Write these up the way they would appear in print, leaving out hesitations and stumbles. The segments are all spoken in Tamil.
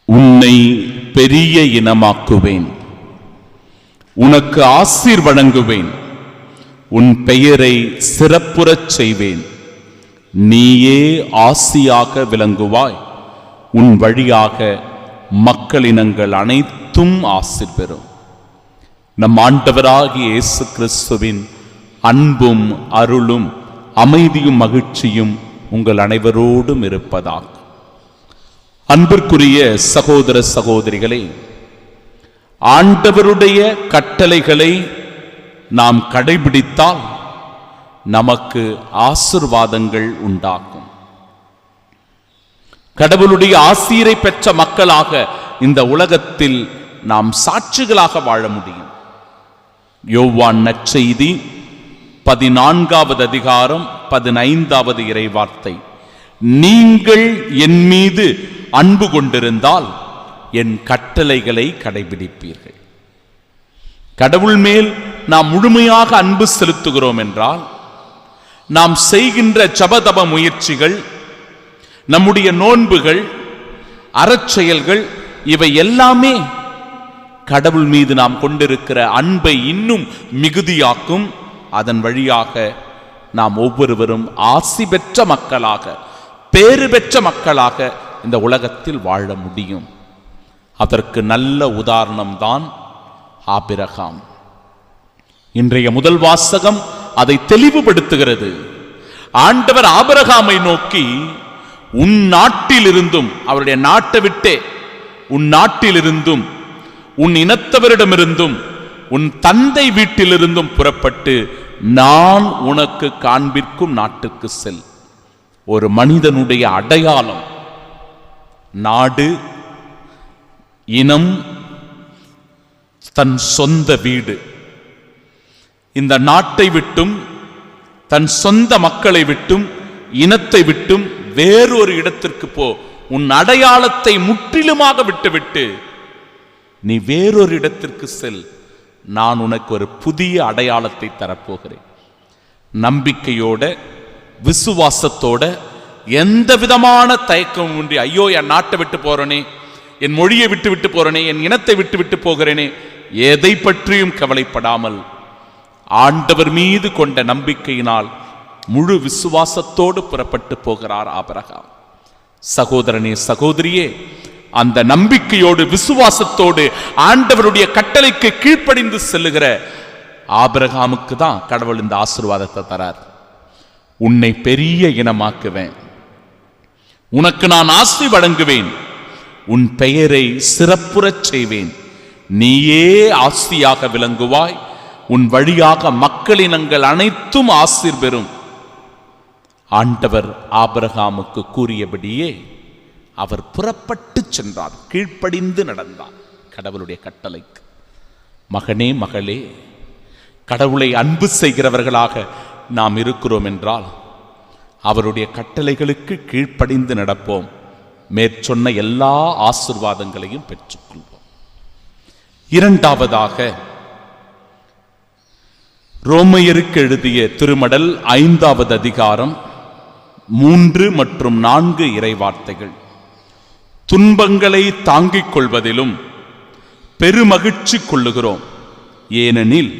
உன்னை பெரிய இனமாக்குவேன், உனக்கு ஆசீர் வழங்குவேன், உன் பெயரை சிறப்புறச் செய்வேன், நீயே ஆசியாக விளங்குவாய், உன் வழியாக மக்களினங்கள் அனைத்தும் ஆசீர் பெறும். நம் ஆண்டவராகிய இயேசு கிறிஸ்துவின் அன்பும் அருளும் அமைதியும் மகிழ்ச்சியும் உங்கள் அனைவரோடும் இருப்பதாக. அன்பிற்குரிய சகோதர சகோதரிகளே, ஆண்டவருடைய கட்டளைகளை நாம் கடைபிடித்தால் நமக்கு ஆசீர்வாதங்கள் உண்டாகும். கடவுளுடைய ஆசீரை பெற்ற மக்களாக இந்த உலகத்தில் நாம் சாட்சிகளாக வாழ முடியும். யோவான் நற்செய்தி 14வது அதிகாரம் 15வது இறைவார்த்தை, நீங்கள் என் மீது அன்பு கொண்டிருந்தால் என் கட்டளைகளை கடைபிடிப்பீர்கள். கடவுள் மேல் நாம் முழுமையாக அன்பு செலுத்துகிறோம் என்றால் நாம் செய்கின்ற ஜபதப முயற்சிகள், நம்முடைய நோன்புகள், அறச்செயல்கள் இவை எல்லாமே கடவுள் மீது நாம் கொண்டிருக்கிற அன்பை இன்னும் மிகுதியாக்கும். அதன் வழியாக நாம் ஒவ்வொருவரும் ஆசி பெற்ற மக்களாக, பேறு பெற்ற மக்களாக இந்த உலகத்தில் வாழ முடியும். அதற்கு நல்ல உதாரணம்தான் ஆபிரகாம். இன்றைய முதல் வாசகம் அதை தெளிவுபடுத்துகிறது. ஆண்டவர் ஆபிரகாமை நோக்கி, உன் நாட்டிலிருந்தும், அவருடைய நாட்டை விட்டே, உன் நாட்டிலிருந்தும், உன் இனத்தவரிடமிருந்தும், உன் தந்தை வீட்டிலிருந்தும் புறப்பட்டு நான் உனக்கு காண்பிக்கும் நாட்டுக்கு செல். ஒரு மனிதனுடைய அடையாளம் நாடு, இனம், தன் சொந்த வீடு. இந்த நாட்டை விட்டும், தன் சொந்த மக்களை விட்டும், இனத்தை விட்டும் வேறொரு இடத்திற்கு போ. உன் அடையாளத்தை முற்றிலுமாக விட்டுவிட்டு நீ வேறொரு இடத்திற்கு செல். நான் உனக்கு ஒரு புதிய அடையாளத்தை தரப்போகிறேன். நம்பிக்கையோட, விசுவாசத்தோட, எந்த விதமான தயக்கமும் இன்றி, ஐயோ என் நாட்டை விட்டு போறேனே, என் மொழியை விட்டு விட்டு போறேனே, என் இனத்தை விட்டு விட்டு போகிறேனே, எதை பற்றியும் கவலைப்படாமல் ஆண்டவர் மீது கொண்ட நம்பிக்கையினால் முழு விசுவாசத்தோடு புறப்பட்டு போகிறார் ஆபிரகாம். சகோதரனே, சகோதரியே, அந்த நம்பிக்கையோடு, விசுவாசத்தோடு ஆண்டவருடைய கட்டளைக்கு கீழ்ப்படிந்து செல்லுகிற ஆபிரகாமுக்கு தான் கடவுள் இந்த ஆசீர்வாதத்தை தரார். உன்னை பெரிய இனமாக்குவேன், உனக்கு நான் ஆசி வழங்குவேன், உன் பெயரை சிறப்புறச் செய்வேன், நீயே ஆசியாக விளங்குவாய், உன் வழியாக மக்களினங்கள் அனைத்தும் ஆசீர் பெறும். ஆண்டவர் ஆபிரகாமுக்கு கூறியபடியே அவர் புறப்பட்டு சென்றார், கீழ்ப்படிந்து நடந்தார் கடவுளுடைய கட்டளைக்கு. மகனே, மகளே, கடவுளை அன்பு செய்கிறவர்களாக நாம் இருக்கிறோம் என்றால் அவருடைய கட்டளைகளுக்கு கீழ்ப்படிந்து நடப்போம். மேற்சொன்ன எல்லா ஆசீர்வாதங்களையும் பெற்றுக்கொள்வோம். இரண்டாவதாக, ரோமையருக்கு எழுதிய திருமடல் 5வது அதிகாரம் 3 மற்றும் 4 இறைவார்த்தைகள், துன்பங்களை தாங்கிக் கொள்வதிலும் பெருமகிழ்ச்சி கொள்ளுகிறோம், ஏனெனில்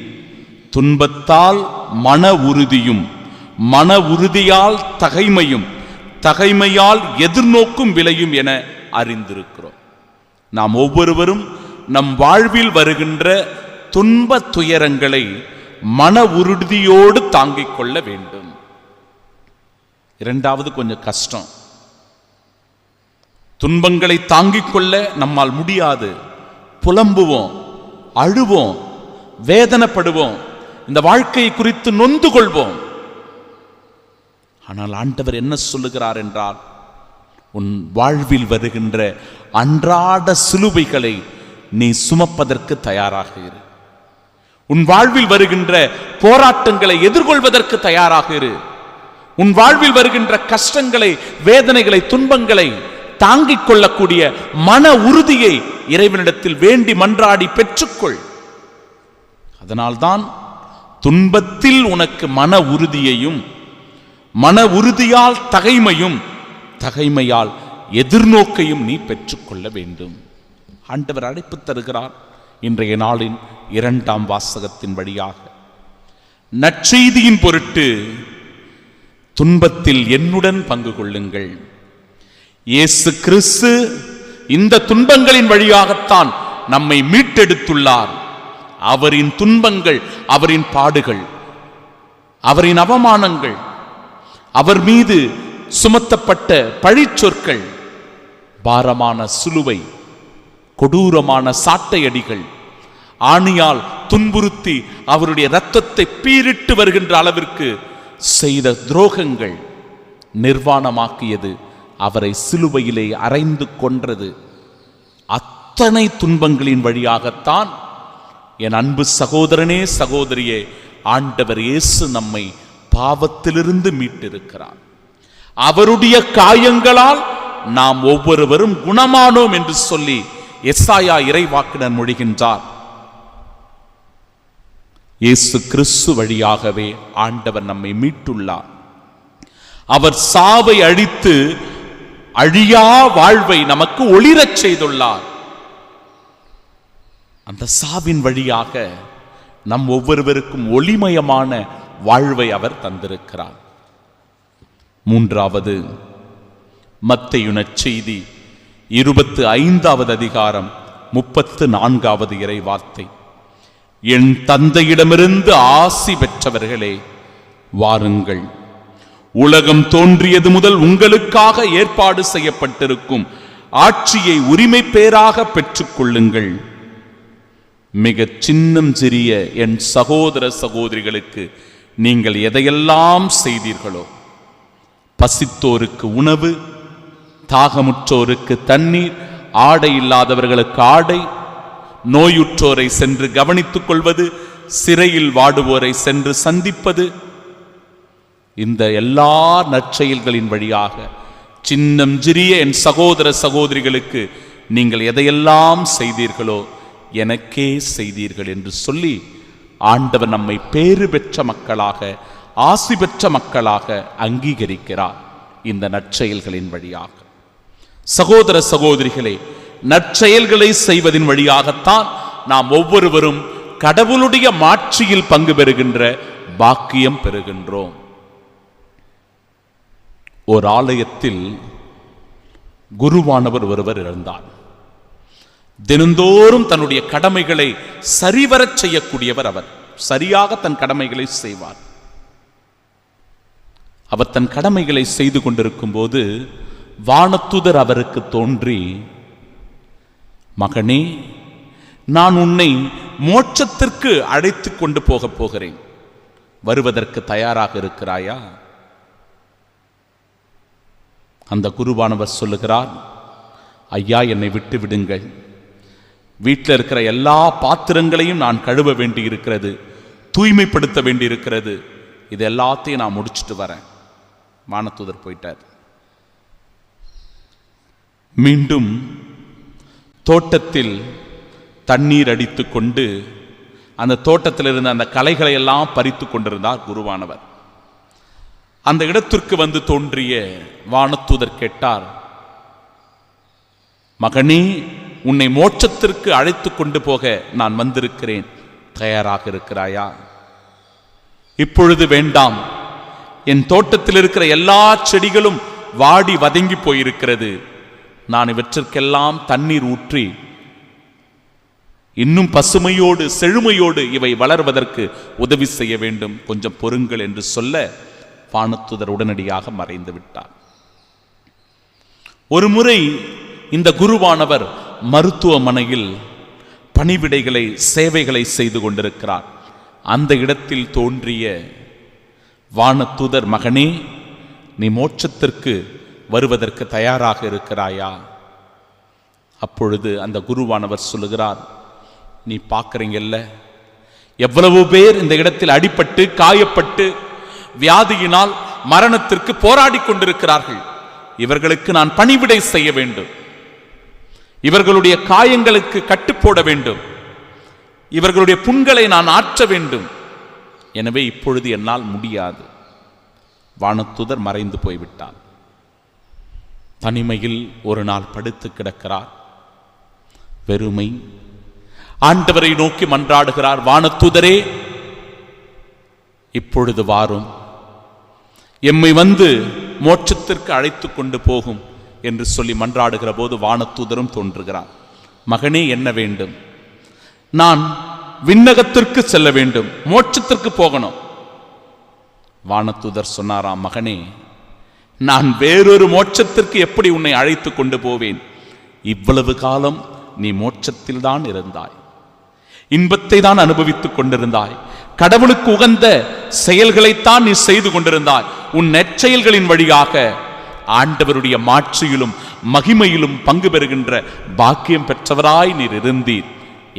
துன்பத்தால் மன உறுதியும், மன உறுதியால் தகைமையும், தகைமையால் எதிர்நோக்கும் விலையும் என அறிந்திருக்கிறோம். நாம் ஒவ்வொருவரும் நம் வாழ்வில் வருகின்ற துன்ப துயரங்களை மன உறுதியோடு தாங்கிக் கொள்ள வேண்டும். இரண்டாவது கொஞ்சம் கஷ்டம். துன்பங்களை தாங்கிக் கொள்ள நம்மால் முடியாது. புலம்புவோம், அழுவோம், வேதனைப்படுவோம், இந்த வாழ்க்கையை குறித்து நொந்து கொள்வோம். ஆனால் ஆண்டவர் என்ன சொல்லுகிறார் என்றால், உன் வாழ்வில் வருகின்ற அன்றாட சிலுவைகளை நீ சுமப்பதற்கு தயாராக இரு. உன் வாழ்வில் வருகின்ற போராட்டங்களை எதிர்கொள்வதற்கு தயாராக இரு. உன் வாழ்வில் வருகின்ற கஷ்டங்களை, வேதனைகளை, துன்பங்களை தாங்கிக் கொள்ளக்கூடிய மன உறுதியை இறைவனிடத்தில் வேண்டி மன்றாடி பெற்றுக்கொள். அதனால்தான் துன்பத்தில் உனக்கு மன உறுதியையும், மன உறுதியால் தகைமையும், தகைமையால் எதிர்நோக்கையும் நீ பெற்றுக்கொள்ள வேண்டும். ஆண்டவர் அழைப்பு தருகிறார். இன்றைய நாளின் 2ஆம் வாசகத்தின் வழியாக, நற்செய்தியின் பொருட்டு துன்பத்தில் என்னுடன் பங்கு கொள்ளுங்கள். இயேசு கிறிஸ்து இந்த துன்பங்களின் வழியாகத்தான் நம்மை மீட்டெடுத்துள்ளார். அவரின் துன்பங்கள், அவரின் பாடுகள், அவரின் அவமானங்கள், அவர் மீது சுமத்தப்பட்ட பழிச்சொற்கள், பாரமான சிலுவை, கொடூரமான சாட்டையடிகள், ஆணியால் துன்புறுத்தி அவருடைய இரத்தத்தை பீரிட்டு வருகின்ற அளவிற்கு செய்த துரோகங்கள் நிர்வாணமாக்கியது, அவரை சிலுவையிலே அறைந்து கொன்றது. அத்தனை துன்பங்களின் வழியாகத்தான் என் அன்பு சகோதரனே, சகோதரியே, ஆண்டவர் இயேசு நம்மை பாவத்திலிருந்து மீட்டிருக்கிறார். அவருடைய காயங்களால் நாம் ஒவ்வொருவரும் குணமானோம் என்று சொல்லி எசாயா இறைவாக்கினர் மொழிகின்றார். இயேசு கிறிஸ்து வழியாகவே ஆண்டவர் நம்மை மீட்டுள்ளார். அவர் சாவை அழித்து அழியா வாழ்வை நமக்கு ஒளிரச் செய்துள்ளார். அந்த சாவின் வழியாக நம் ஒவ்வொருவருக்கும் ஒளிமயமான வாழ்வை அவர் தந்திருக்கிறார். 3வது, மத்தேயு நற்செய்தி 25வது அதிகாரம் 34வது இறை வார்த்தை. என் தந்தையிடமிருந்து ஆசி பெற்றவர்களே, வாருங்கள், உலகம் தோன்றியது முதல் உங்களுக்காக ஏற்பாடு செய்யப்பட்டிருக்கும் ஆட்சியை உரிமை பேராக பெற்றுக்கொள்ளுங்கள். மிகச் சின்னம் சிறிய என் சகோதர சகோதரிகளுக்கு நீங்கள் எதையெல்லாம் செய்தீர்களோ, பசித்தோருக்கு உணவு, தாகமுற்றோருக்கு தண்ணீர், ஆடை இல்லாதவர்களுக்கு ஆடை, நோயுற்றோரை சென்று கவனித்துக் கொள்வது, சிறையில் வாடுவோரை சென்று சந்திப்பது, இந்த எல்லா நற்செயல்களின் வழியாக சின்னம் சிறிய என் சகோதர சகோதரிகளுக்கு நீங்கள் எதையெல்லாம் செய்தீர்களோ எனக்கே செய்தீர்கள் என்று சொல்லி ஆண்டவர் நம்மை பேறு பெற்ற மக்களாக, ஆசி பெற்ற மக்களாக அங்கீகரிக்கிறார் இந்த நற்செயல்களின் வழியாக. சகோதர சகோதரிகளே, நற்செயல்களை செய்வதின் வழியாகத்தான் நாம் ஒவ்வொருவரும் கடவுளுடைய மாட்சியில் பங்கு பெறுகின்ற பாக்கியம் பெறுகின்றோம். ஓர் ஆலயத்தில் குருவானவர் ஒருவர் இருந்தார். தினந்தோறும் தன்னுடைய கடமைகளை சரிவரச் செய்யக்கூடியவர். அவர் சரியாக தன் கடமைகளை செய்வார். அவர் தன் கடமைகளை செய்து கொண்டிருக்கும் போது வானதூதர் அவருக்கு தோன்றி, மகனே, நான் உன்னை மோட்சத்திற்கு அழைத்து கொண்டு போகப் போகிறேன், வருவதற்கு தயாராக இருக்கிறாயா? அந்த குருவானவர் சொல்லுகிறார், ஐயா, என்னை விட்டு விடுங்கள். வீட்டில் இருக்கிற எல்லா பாத்திரங்களையும் நான் கழுவ வேண்டி இருக்கிறது, தூய்மைப்படுத்த வேண்டி இருக்கிறது, இது எல்லாத்தையும் நான் முடிச்சுட்டு வரேன். வானதூதர் போயிட்டார். மீண்டும் தோட்டத்தில் தண்ணீர் அடித்து கொண்டு அந்த தோட்டத்தில் இருந்த அந்த களைகளை எல்லாம் பறித்து கொண்டிருந்தார் குருவானவர். அந்த இடத்திற்கு வந்து தோன்றிய வானதூதர் கேட்டார், மகனே, உன்னை மோட்சத்திற்கு அழைத்து கொண்டு போக நான் வந்திருக்கிறேன், தயாராக இருக்கிறாயா? இப்பொழுது வேண்டாம், என் தோட்டத்தில் இருக்கிற எல்லா செடிகளும் வாடி வதங்கி போயிருக்கிறது. நான் இவற்றிற்கெல்லாம் தண்ணீர் ஊற்றி இன்னும் பசுமையோடு செழுமையோடு இவை வளர்வதற்கு உதவி செய்ய வேண்டும், கொஞ்சம் பொறுங்கள் என்று சொல்ல வானதூதர் உடனடியாக மறைந்து விட்டார். ஒரு முறை இந்த குருவானவர் மருத்துவமனையில் பணிவிடைகளை, சேவைகளை செய்து கொண்டிருக்கிறார். அந்த இடத்தில் தோன்றிய வானதூதர், மகனே, நீ மோட்சத்திற்கு வருவதற்கு தயாராக இருக்கிறாயா? அப்பொழுது அந்த குருவானவர் சொல்லுகிறார், நீ பார்க்குறீங்கல்ல, எவ்வளவு பேர் இந்த இடத்தில் அடிபட்டு காயப்பட்டு வியாதியினால் மரணத்திற்கு போராடி கொண்டிருக்கிறார்கள். இவர்களுக்கு நான் பணிவிடை செய்ய வேண்டும், இவர்களுடைய காயங்களுக்கு கட்டுப்போட வேண்டும், இவர்களுடைய புண்களை நான் ஆற்ற வேண்டும். எனவே இப்பொழுது என்னால் முடியாது. வானதூதர் மறைந்து போய்விட்டார். தனிமையில் ஒரு நாள் படுத்து கிடக்கிறார். வெறுமை. ஆண்டவரை நோக்கி மன்றாடுகிறார். வானதூதரே, இப்பொழுது வாரும், எம்மை வந்து மோட்சத்திற்கு அழைத்து கொண்டு போகும் என்று சொல்லி மன்றாடுகிற போது வானதூதரும் தோன்றுகிறார். மகனே, என்ன வேண்டும்? நான் விண்ணகத்திற்கு செல்ல வேண்டும், மோட்சத்திற்கு போகணும். வானதூதர் சொன்னாராம், மகனே, நான் வேறொரு மோட்சத்திற்கு எப்படி உன்னை அழைத்து கொண்டு போவேன்? இவ்வளவு காலம் நீ மோட்சத்தில் தான் இருந்தாய், இன்பத்தை தான் அனுபவித்துக் கொண்டிருந்தாய், கடவுளுக்கு உகந்த செயல்களைத்தான் நீ செய்து கொண்டிருந்தாய். உன் நற்செயல்களின் வழியாக ஆண்டவருடைய மாட்சியிலும் மகிமையிலும் பங்கு பெறுகின்ற பாக்கியம் பெற்றவராய் நீர் இருந்தீர்.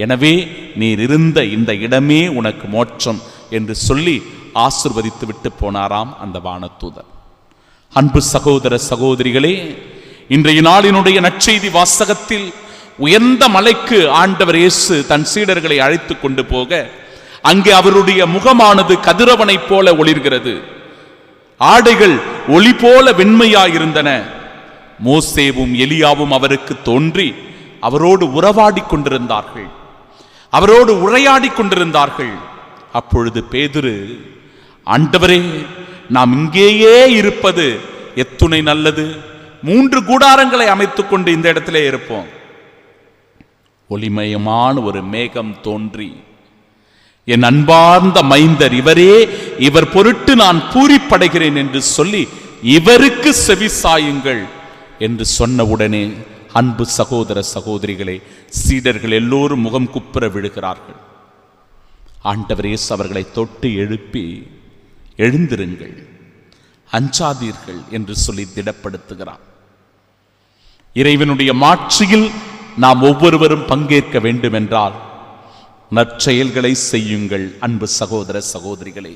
எனவே நீர் இருந்த இந்த இடமே உனக்கு மோட்சம் என்று சொல்லி ஆசிர்வதித்து விட்டு போனாராம் அந்த வானதூதர். அன்பு சகோதர சகோதரிகளே, இன்றைய நாளினுடைய நற்செய்தி வாசகத்தில் உயர்ந்த மலைக்கு ஆண்டவர் இயேசு தன் சீடர்களை அழைத்து கொண்டு போக, அங்கே அவருடைய முகமானது கதிரவனைப் போல ஒளிர்கிறது. ஆடைகள் ஒளி போல வெண்மையாயிருந்தன. மோசேவும் எலியாவும் அவருக்கு தோன்றி அவரோடு உறவாடி கொண்டிருந்தார்கள், அவரோடு உரையாடி கொண்டிருந்தார்கள். அப்பொழுது பேதுரு, ஆண்டவரே, நாம் இங்கேயே இருப்பது எத்துணை நல்லது, 3 கூடாரங்களை அமைத்துக் கொண்டு இந்த இடத்திலே இருப்போம். ஒளிமயமான ஒரு மேகம் தோன்றி, என் அன்பார்ந்த மைந்தர் இவரே, இவர் பொருட்டு நான் பூரிப்படைகிறேன் என்று சொல்லி இவருக்கு செவிசாயுங்கள் என்று சொன்னவுடனே அன்பு சகோதர சகோதரிகளே, சீடர்கள் எல்லோரும் முகம் குப்புற விழுகிறார்கள். ஆண்டவர் இயேசு அவர்களை தொட்டு எழுப்பி, எழுந்திருங்கள், அஞ்சாதீர்கள் என்று சொல்லி திடப்படுத்துகிறார். இறைவனுடைய மாட்சியில் நாம் ஒவ்வொருவரும் பங்கேற்க வேண்டும் என்றால் நற்செயல்களை செய்யுங்கள். அன்பு சகோதர சகோதரிகளே,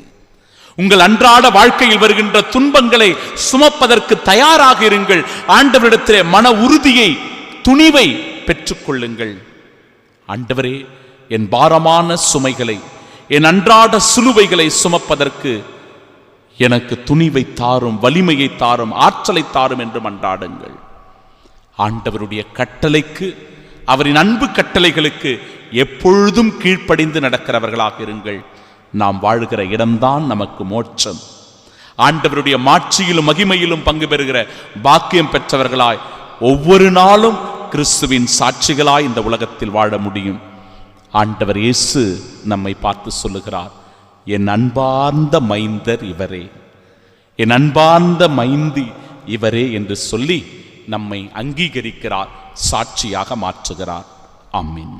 உங்கள் அன்றாட வாழ்க்கையில் வருகின்ற துன்பங்களை சுமப்பதற்கு தயாராக இருங்கள். ஆண்டவரிடத்திலே மன உறுதியை, துணிவை பெற்றுக்கொள்ளுங்கள். ஆண்டவரே, என் பாரமான சுமைகளை, என் அன்றாட சிலுவைகளை சுமப்பதற்கு எனக்கு துணிவை தாரும், வலிமையை தாரும், ஆற்றலை தாரும் என்று மன்றாடுங்கள். ஆண்டவருடைய கட்டளைக்கு, அவரின் அன்பு கட்டளைகளுக்கு எப்பொழுதும் கீழ்ப்படிந்து நடக்கிறவர்களாக இருங்கள். நாம் வாழ்கிற இடம்தான் நமக்கு மோட்சம். ஆண்டவருடைய மாட்சியிலும் மகிமையிலும் பங்கு பெறுகிற பாக்கியம் பெற்றவர்களாய் ஒவ்வொரு நாளும் கிறிஸ்துவின் சாட்சிகளாய் இந்த உலகத்தில் வாழ முடியும். ஆண்டவர் இயேசு நம்மை பார்த்து சொல்லுகிறார், என் அன்பார்ந்த மைந்தர் இவரே, என் அன்பார்ந்த மைந்தி இவரே என்று சொல்லி நம்மை அங்கீகரிக்கிறார், சாட்சியாக மாற்றுகிறார். ஆமீன்.